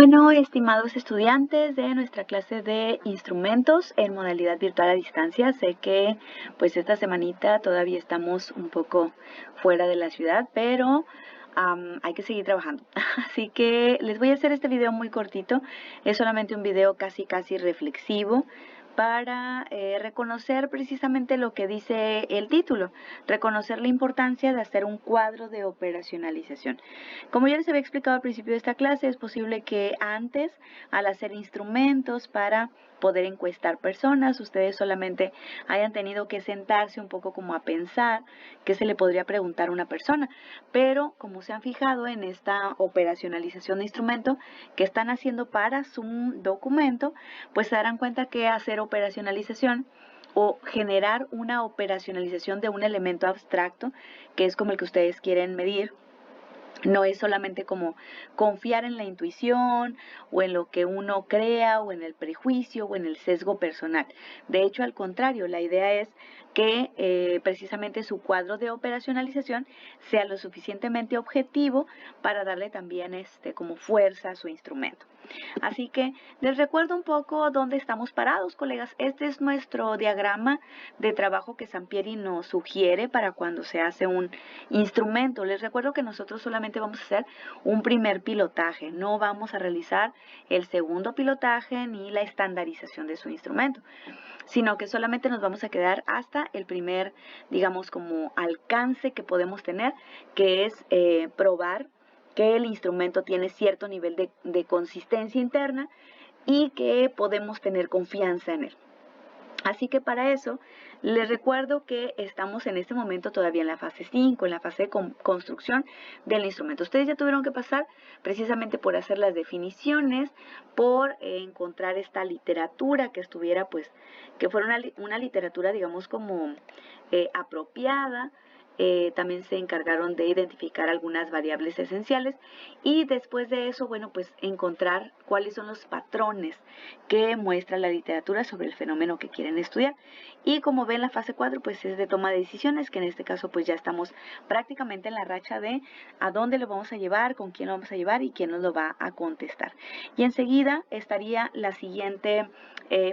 Bueno, estimados estudiantes de nuestra clase de instrumentos en modalidad virtual a distancia, sé que pues esta semanita todavía estamos un poco fuera de la ciudad, pero hay que seguir trabajando. Así que les voy a hacer este video muy cortito, es solamente un video casi reflexivo para reconocer precisamente lo que dice el título, reconocer la importancia de hacer un cuadro de operacionalización. Como ya les había explicado al principio de esta clase, es posible que antes, al hacer instrumentos para poder encuestar personas, ustedes solamente hayan tenido que sentarse un poco como a pensar qué se le podría preguntar a una persona, pero como se han fijado en esta operacionalización de instrumento que están haciendo para su documento, pues se darán cuenta que hacer operacionalización o generar una operacionalización de un elemento abstracto, que es como el que ustedes quieren medir, no es solamente como confiar en la intuición o en lo que uno crea o en el prejuicio o en el sesgo personal. De hecho, al contrario, la idea es que precisamente su cuadro de operacionalización sea lo suficientemente objetivo para darle también como fuerza a su instrumento. Así que les recuerdo un poco dónde estamos parados, colegas. Este es nuestro diagrama de trabajo que Sampieri nos sugiere para cuando se hace un instrumento. Les recuerdo que nosotros solamente vamos a hacer un primer pilotaje, no vamos a realizar el segundo pilotaje ni la estandarización de su instrumento, sino que solamente nos vamos a quedar hasta el primer, digamos, como alcance que podemos tener, que es probar que el instrumento tiene cierto nivel de consistencia interna y que podemos tener confianza en él. Así que para eso, les recuerdo que estamos en este momento todavía en la fase 5, en la fase de construcción del instrumento. Ustedes ya tuvieron que pasar precisamente por hacer las definiciones, por encontrar esta literatura que estuviera, pues, que fuera una literatura, digamos, como apropiada. También se encargaron de identificar algunas variables esenciales y después de eso, bueno, pues encontrar cuáles son los patrones que muestra la literatura sobre el fenómeno que quieren estudiar. Y como ven, la fase 4 pues es de toma de decisiones, que en este caso pues ya estamos prácticamente en la racha de a dónde lo vamos a llevar, con quién lo vamos a llevar y quién nos lo va a contestar. Y enseguida estaría la siguiente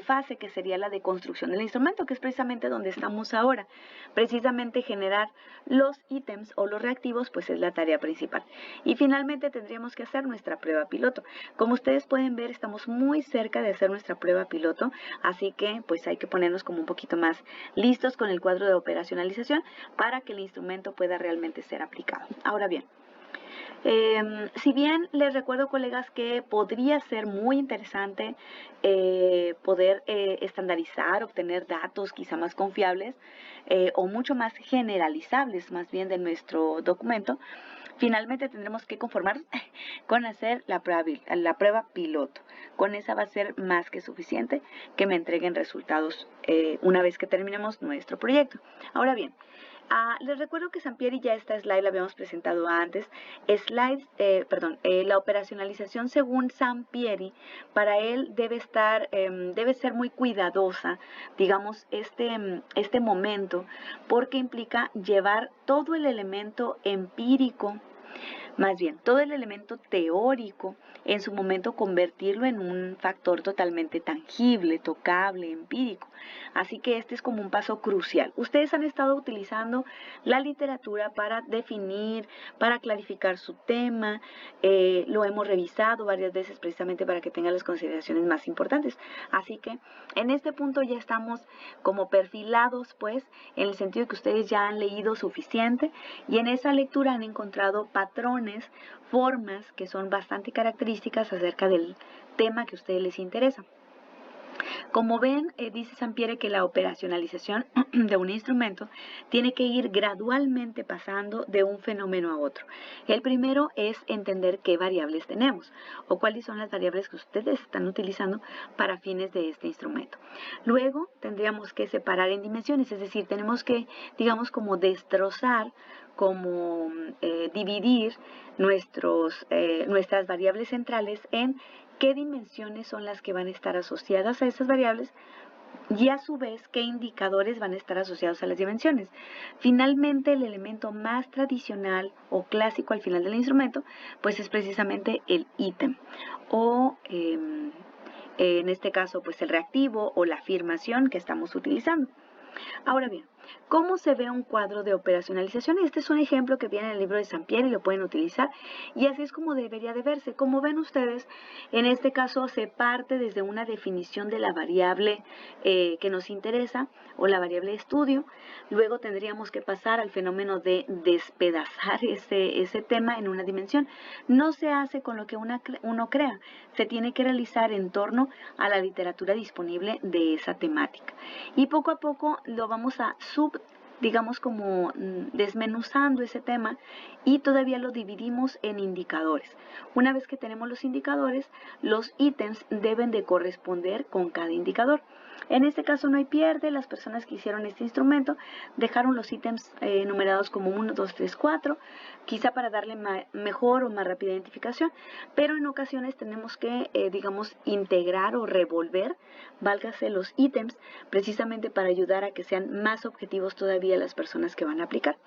fase, que sería la de construcción del instrumento, que es precisamente donde estamos ahora. Precisamente generar los ítems o los reactivos pues es la tarea principal. Y finalmente tendríamos que hacer nuestra prueba piloto. Como ustedes pueden ver, estamos muy cerca de hacer nuestra prueba piloto, así que pues hay que ponernos como un poquito más listos con el cuadro de operacionalización para que el instrumento pueda realmente ser aplicado. Ahora bien, si bien les recuerdo, colegas, que podría ser muy interesante poder estandarizar, obtener datos quizá más confiables o mucho más generalizables más bien de nuestro documento, finalmente tendremos que conformar con hacer la prueba piloto. Con esa va a ser más que suficiente que me entreguen resultados una vez que terminemos nuestro proyecto. Ahora bien, les recuerdo que Sampieri ya esta slide la habíamos presentado antes. La operacionalización según Sampieri, para él debe ser muy cuidadosa, digamos, este momento, porque implica llevar todo el elemento empírico, más bien todo el elemento teórico, en su momento convertirlo en un factor totalmente tangible, tocable, empírico. Así que este es como un paso crucial. Ustedes han estado utilizando la literatura para definir, para clarificar su tema, lo hemos revisado varias veces precisamente para que tengan las consideraciones más importantes. Así que en este punto ya estamos como perfilados, pues, en el sentido de que ustedes ya han leído suficiente y en esa lectura han encontrado patrones, formas que son bastante características acerca del tema que a ustedes les interesa. Como ven, dice Sampieri que la operacionalización de un instrumento tiene que ir gradualmente pasando de un fenómeno a otro. El primero es entender qué variables tenemos o cuáles son las variables que ustedes están utilizando para fines de este instrumento. Luego tendríamos que separar en dimensiones, es decir, tenemos que, digamos, como destrozar, como dividir nuestras variables centrales en qué dimensiones son las que van a estar asociadas a esas variables y a su vez qué indicadores van a estar asociados a las dimensiones. Finalmente, el elemento más tradicional o clásico al final del instrumento, pues es precisamente el ítem o en este caso pues el reactivo o la afirmación que estamos utilizando. Ahora bien, ¿cómo se ve un cuadro de operacionalización? Este es un ejemplo que viene en el libro de Sampieri y lo pueden utilizar. Y así es como debería de verse. Como ven ustedes, en este caso se parte desde una definición de la variable que nos interesa o la variable de estudio. Luego tendríamos que pasar al fenómeno de despedazar ese tema en una dimensión. No se hace con lo que uno crea. Se tiene que realizar en torno a la literatura disponible de esa temática. Y poco a poco lo vamos a digamos como desmenuzando ese tema y todavía lo dividimos en indicadores. Una vez que tenemos los indicadores, los ítems deben de corresponder con cada indicador. En este caso no hay pierde, las personas que hicieron este instrumento dejaron los ítems numerados como 1, 2, 3, 4, quizá para darle mejor o más rápida identificación, pero en ocasiones tenemos que, digamos, integrar o revolver, válgase los ítems, precisamente para ayudar a que sean más objetivos todavía las personas que van a aplicar.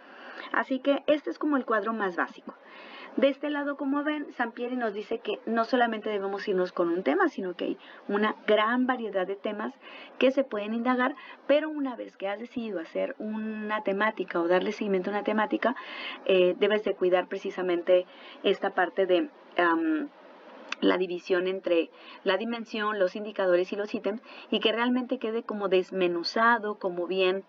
Así que este es como el cuadro más básico. De este lado, como ven, Sampieri nos dice que no solamente debemos irnos con un tema, sino que hay una gran variedad de temas que se pueden indagar, pero una vez que has decidido hacer una temática o darle seguimiento a una temática, debes de cuidar precisamente esta parte de la división entre la dimensión, los indicadores y los ítems, y que realmente quede como desmenuzado, como bien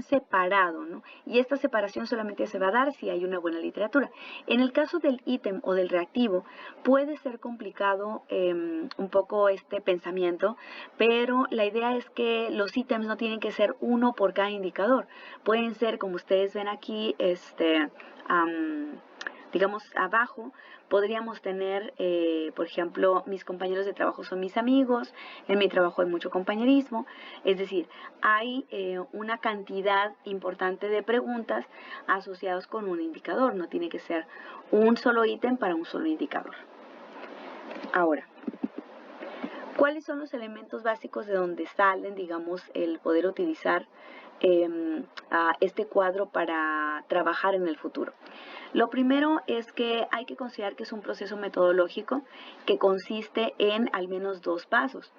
separado, ¿no? Y esta separación solamente se va a dar si hay una buena literatura. En el caso del ítem o del reactivo, puede ser complicado un poco este pensamiento, pero la idea es que los ítems no tienen que ser uno por cada indicador. Pueden ser, como ustedes ven aquí, digamos, abajo podríamos tener, por ejemplo, mis compañeros de trabajo son mis amigos, en mi trabajo hay mucho compañerismo, es decir, hay una cantidad importante de preguntas asociadas con un indicador, no tiene que ser un solo ítem para un solo indicador. Ahora, ¿cuáles son los elementos básicos de donde salen, digamos, el poder utilizar este cuadro para trabajar en el futuro? Lo primero es que hay que considerar que es un proceso metodológico que consiste en al menos 2 pasos.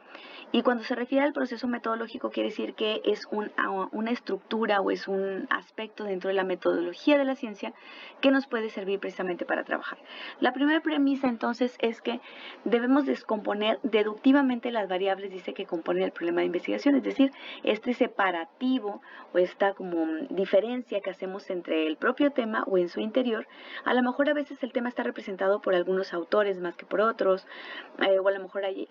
Y cuando se refiere al proceso metodológico quiere decir que es una estructura o es un aspecto dentro de la metodología de la ciencia que nos puede servir precisamente para trabajar. La primera premisa entonces es que debemos descomponer deductivamente las variables, dice, que componen el problema de investigación, es decir, este separativo o esta como diferencia que hacemos entre el propio tema o en su interior. A lo mejor a veces el tema está representado por algunos autores más que por otros, o a lo mejor hay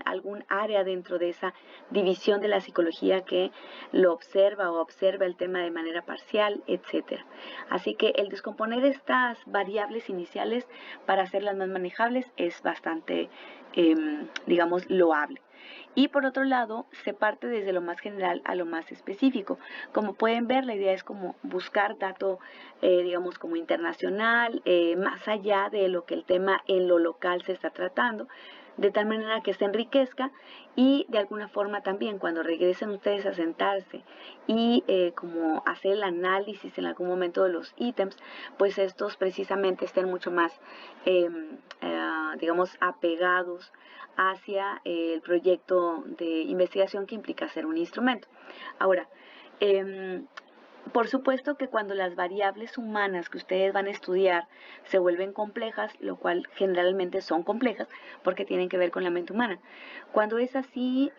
algún área dentro de esa división de la psicología que lo observa o observa el tema de manera parcial, etc. Así que el descomponer estas variables iniciales para hacerlas más manejables es bastante, digamos, loable. Y por otro lado, se parte desde lo más general a lo más específico. Como pueden ver, la idea es como buscar dato, digamos, como internacional, más allá de lo que el tema en lo local se está tratando, de tal manera que se enriquezca y de alguna forma también cuando regresen ustedes a sentarse y como hacer el análisis en algún momento de los ítems, pues estos precisamente estén mucho más, digamos, apegados hacia el proyecto de investigación que implica hacer un instrumento. Ahora, por supuesto que cuando las variables humanas que ustedes van a estudiar se vuelven complejas, lo cual generalmente son complejas porque tienen que ver con la mente humana. Cuando es así,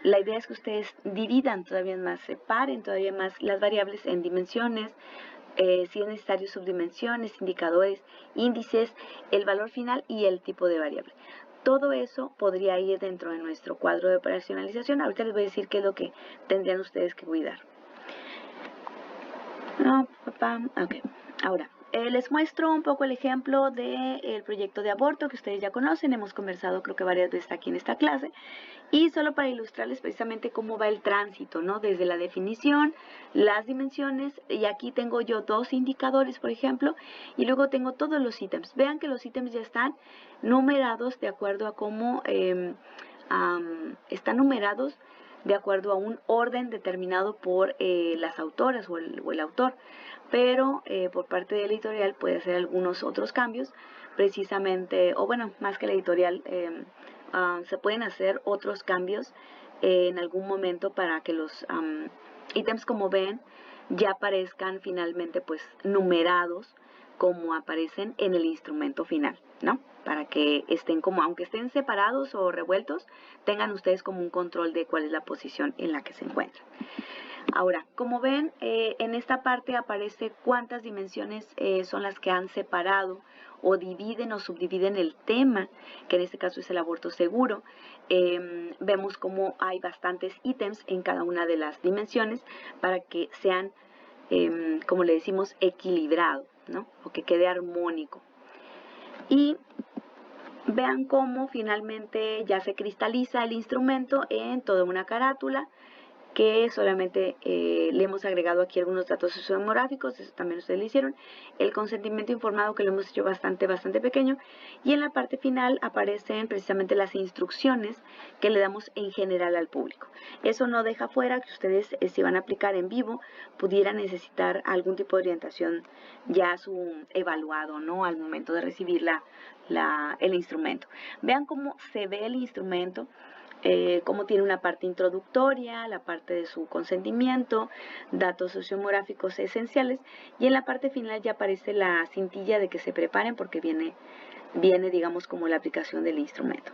la idea es que ustedes dividan todavía más, separen todavía más las variables en dimensiones, si es necesario subdimensiones, indicadores, índices, el valor final y el tipo de variable. Todo eso podría ir dentro de nuestro cuadro de operacionalización. Ahorita les voy a decir qué es lo que tendrían ustedes que cuidar. Okay. Ahora, les muestro un poco el ejemplo del proyecto de aborto que ustedes ya conocen. Hemos conversado creo que varias veces aquí en esta clase. Y solo para ilustrarles precisamente cómo va el tránsito, ¿no? Desde la definición, las dimensiones, y aquí tengo yo 2 indicadores, por ejemplo, y luego tengo todos los ítems. Vean que los ítems ya están numerados de acuerdo a cómo están numerados de acuerdo a un orden determinado por las autoras o el autor, pero por parte de la editorial puede hacer algunos otros cambios, precisamente, o bueno, más que la editorial, se pueden hacer otros cambios en algún momento para que los ítems, como ven, ya aparezcan finalmente pues numerados como aparecen en el instrumento final, ¿no? Para que estén como, aunque estén separados o revueltos, tengan ustedes como un control de cuál es la posición en la que se encuentran. Ahora, como ven, en esta parte aparece cuántas dimensiones son las que han separado o dividen o subdividen el tema, que en este caso es el aborto seguro. Vemos como hay bastantes ítems en cada una de las dimensiones para que sean, como le decimos, equilibrado, ¿no? O que quede armónico. Y vean cómo finalmente ya se cristaliza el instrumento en toda una carátula, que solamente le hemos agregado aquí algunos datos sociodemográficos, eso también ustedes lo hicieron, el consentimiento informado, que lo hemos hecho bastante pequeño, y en la parte final aparecen precisamente las instrucciones que le damos en general al público. Eso no deja fuera que ustedes, si van a aplicar en vivo, pudieran necesitar algún tipo de orientación ya su evaluado, ¿no? Al momento de recibir el instrumento. Vean cómo se ve el instrumento. Cómo tiene una parte introductoria, la parte de su consentimiento, datos sociodemográficos esenciales, y en la parte final ya aparece la cintilla de que se preparen porque viene digamos como la aplicación del instrumento.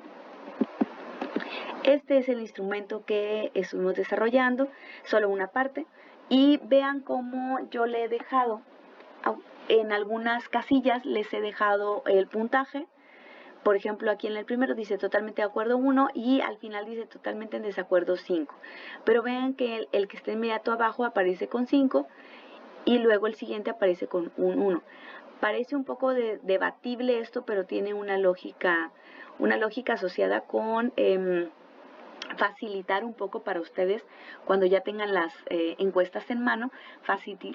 Este es el instrumento que estuvimos desarrollando, solo una parte, y vean cómo yo le he dejado, en algunas casillas les he dejado el puntaje. Por ejemplo, aquí en el primero dice totalmente de acuerdo 1 y al final dice totalmente en desacuerdo 5. Pero vean que el que está inmediato abajo aparece con 5 y luego el siguiente aparece con un 1. Parece un poco debatible esto, pero tiene una lógica asociada con facilitar un poco para ustedes cuando ya tengan las encuestas en mano,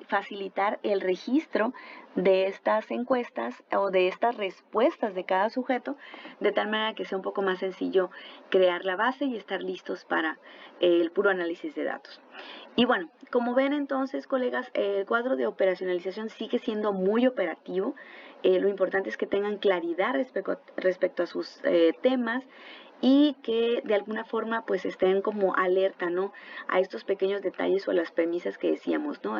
facilitar el registro de estas encuestas o de estas respuestas de cada sujeto, de tal manera que sea un poco más sencillo crear la base y estar listos para el puro análisis de datos. Y bueno, como ven entonces, colegas, el cuadro de operacionalización sigue siendo muy operativo. Lo importante es que tengan claridad respecto a sus temas y que de alguna forma pues estén como alerta, ¿no? A estos pequeños detalles o a las premisas que decíamos, ¿no?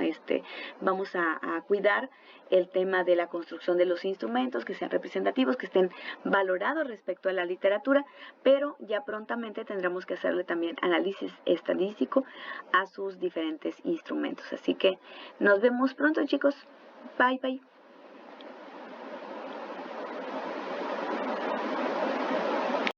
Vamos a cuidar el tema de la construcción de los instrumentos, que sean representativos, que estén valorados respecto a la literatura, pero ya prontamente tendremos que hacerle también análisis estadístico a sus diferentes instrumentos. Así que nos vemos pronto, chicos. Bye, bye.